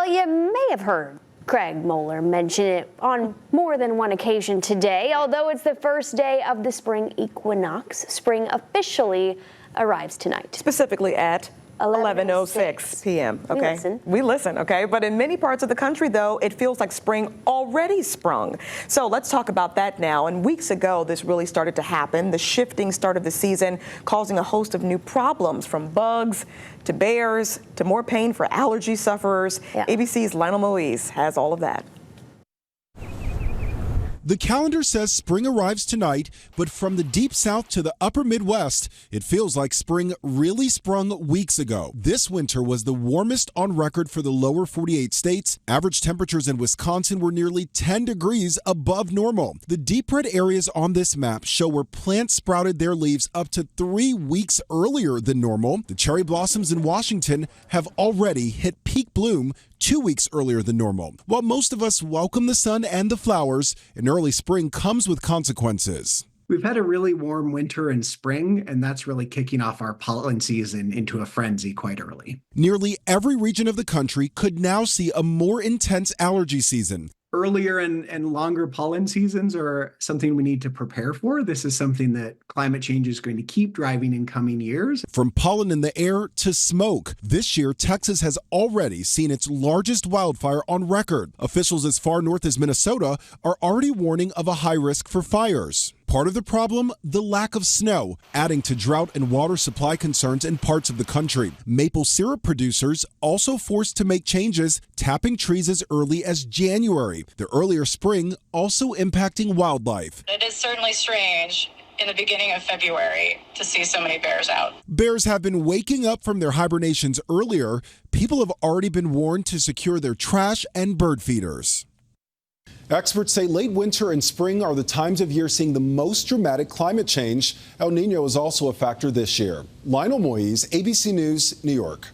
you may have heard Craig Moeller mention it on more than one occasion today. Although it's the first day of the spring equinox, spring officially arrives tonight. Specifically at 11:06 p.m. Okay, we listen. Okay, but in many parts of the country, though, it feels like spring already sprung. So let's talk about that now. And weeks ago, this really started to happen. The shifting start of the season causing a host of new problems, from bugs to bears to more pain for allergy sufferers. Yeah. ABC's Lionel Moise has all of that. The calendar says spring arrives tonight, but from the deep south to the upper Midwest, it feels like spring really sprung weeks ago. This winter was the warmest on record for the lower 48 states. Average temperatures in Wisconsin were nearly 10 degrees above normal. The deep red areas on this map show where plants sprouted their leaves up to 3 weeks earlier than normal. The cherry blossoms in Washington have already hit peak bloom 2 weeks earlier than normal. While most of us welcome the sun and the flowers, an early spring comes with consequences. We've had a really warm winter and spring, and that's really kicking off our pollen season into a frenzy quite early. Nearly every region of the country could now see a more intense allergy season. Earlier and longer pollen seasons are something we need to prepare for. This is something that climate change is going to keep driving in coming years. From pollen in the air to smoke, this year Texas has already seen its largest wildfire on record. Officials as far north as Minnesota are already warning of a high risk for fires. Part of the problem, the lack of snow, adding to drought and water supply concerns in parts of the country. Maple syrup producers also forced to make changes, tapping trees as early as January. The earlier spring also impacting wildlife. It is certainly strange in the beginning of February to see so many bears out. Bears have been waking up from their hibernations earlier. People have already been warned to secure their trash and bird feeders. Experts say late winter and spring are the times of year seeing the most dramatic climate change. El Nino is also a factor this year. Lionel Moise, ABC News, New York.